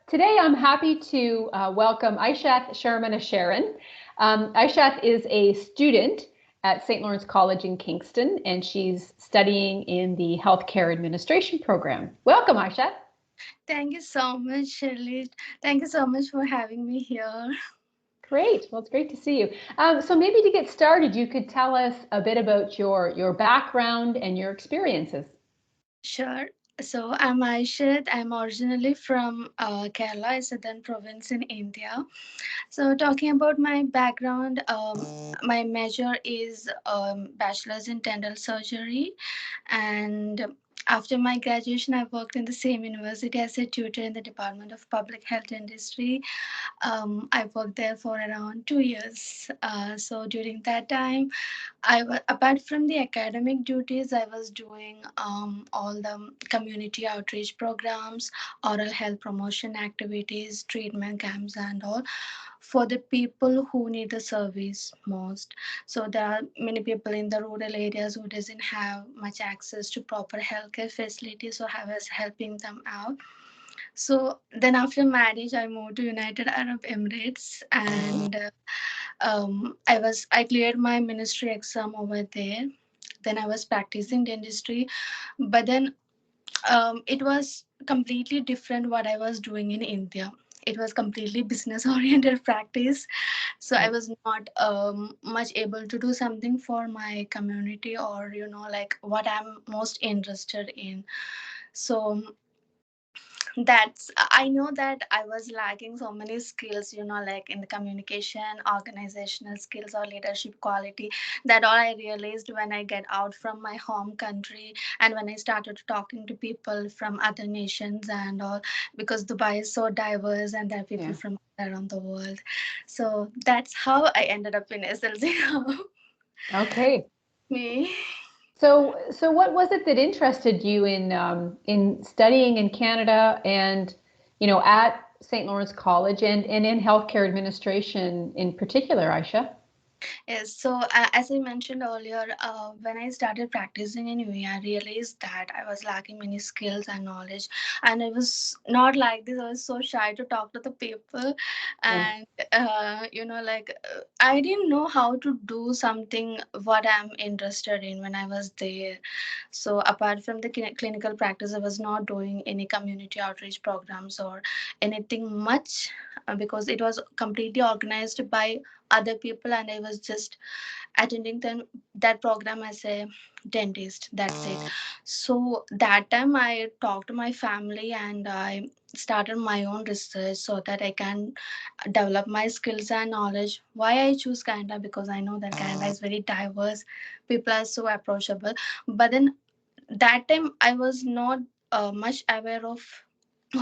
Today, I'm happy to welcome Ayshath, Sharmina, Sherin. Ayshath is a student at St. Lawrence College in Kingston, and she's studying in the Healthcare Administration program. Welcome, Ayshath. Thank you so much, Shelley. Thank you so much for having me here. Great. Well, it's great to see you. So maybe to get started, you could tell us a bit about your background and your experiences. Sure. So I'm Ayshath. I'm originally from Kerala, a southern province in India. So talking about my background, my major is bachelor's in dental surgery, and after my graduation, I worked in the same university as a tutor in the Department of Public Health Dentistry. I worked there for around 2 years. So during that time, apart from the academic duties, I was doing all the community outreach programs, oral health promotion activities, treatment camps, and all for the people who need the service most. So there are many people in the rural areas who doesn't have much access to proper healthcare facilities, so I was helping them out. So then after marriage, I moved to United Arab Emirates, and I cleared my ministry exam over there. Then I was practicing dentistry, but then it was completely different what I was doing in India. It was completely business oriented practice, so I Right. was not much able to do something for my community, or like what I'm most interested in. So that's, I know that I was lacking so many skills, like in the communication, organizational skills, or leadership quality. That all I realized when I get out from my home country, and when I started talking to people from other nations and all, because Dubai is so diverse and there are people Yeah. from around the world. So that's how I ended up in SLC. Okay. Me. So what was it that interested you in studying in Canada and, at St. Lawrence College and in healthcare administration in particular, Aisha? Yes, so as I mentioned earlier, when I started practicing in UAE, I realized that I was lacking many skills and knowledge, and I was not like this. I was so shy to talk to the people, Yeah. and I didn't know how to do something what I'm interested in when I was there. So apart from the clinical practice, I was not doing any community outreach programs or anything much, because it was completely organized by other people, and I was just attending that program as a dentist. That's it. So that time I talked to my family, and I started my own research so that I can develop my skills and knowledge. Why I choose Canada? Because I know that Canada is very diverse, people are so approachable. But then that time I was not much aware of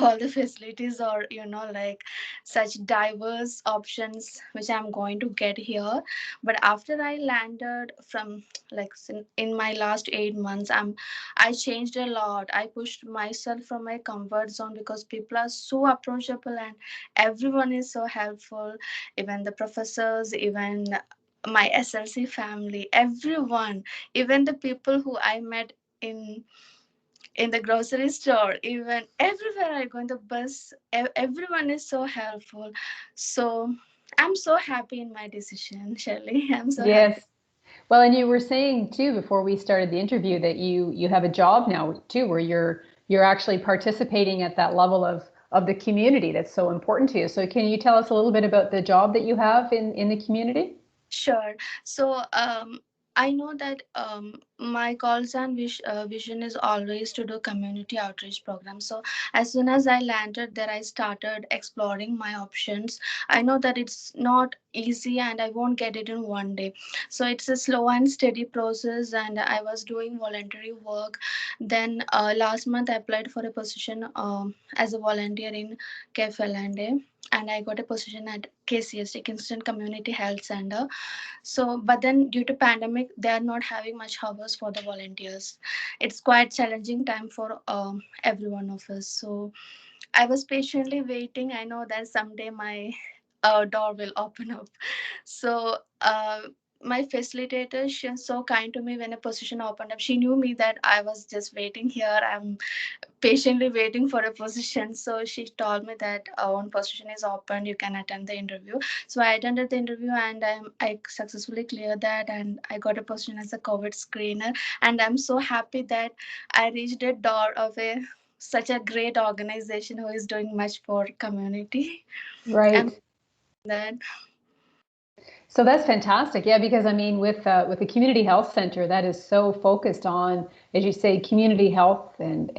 all the facilities, or like such diverse options which I'm going to get here. But after I landed from, like, in my last 8 months, I changed a lot. I pushed myself from my comfort zone, because people are so approachable and everyone is so helpful, even the professors, even my SLC family, everyone, even the people who I met in the grocery store, even everywhere I go in the bus, everyone is so helpful. So I'm so happy in my decision, Shelley. I'm so happy. Yes. Well, and you were saying too before we started the interview that you have a job now too, where you're actually participating at that level of the community that's so important to you. So can you tell us a little bit about the job that you have in the community? Sure. So, I know that my calls and vision is always to do community outreach programs. So, as soon as I landed there, I started exploring my options. I know that it's not easy and I won't get it in one day. So, it's a slow and steady process, and I was doing voluntary work. Then, last month, I applied for a position as a volunteer in KFLND, and I got a position at KCST, Kingston Community Health Center. So but then due to pandemic, they are not having much hours for the volunteers. It's quite challenging time for every one of us. So I was patiently waiting. I know that someday my door will open up. So my facilitator, she's so kind to me. When a position opened up, she knew me that I was just waiting here. I'm patiently waiting for a position. So she told me that one position is open, you can attend the interview. So I attended the interview, and I successfully cleared that, and I got a position as a COVID screener. And I'm so happy that I reached a door of a such a great organization who is doing much for community. I'm Right. that. So that's fantastic. Yeah, because I mean, with the community health center, that is so focused on, as you say, community health and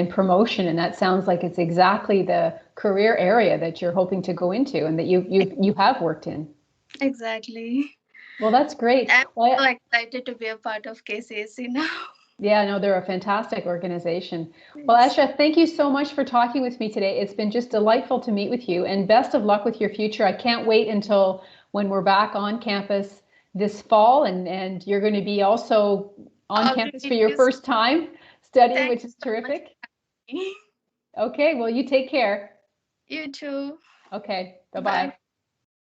promotion, and that sounds like it's exactly the career area that you're hoping to go into, and that you have worked in. Exactly. Well, that's great. I'm Well, so excited to be a part of KCSC now. yeah, no, they're a fantastic organization. Well, Yes. Asha, thank you so much for talking with me today. It's been just delightful to meet with you, and best of luck with your future. I can't wait until when we're back on campus this fall, and you're going to be also on All to campus for meet your you soon. first time studying, Thank which you is so much terrific. for having me. Okay, well, you take care. You too. Okay, Bye. bye-bye.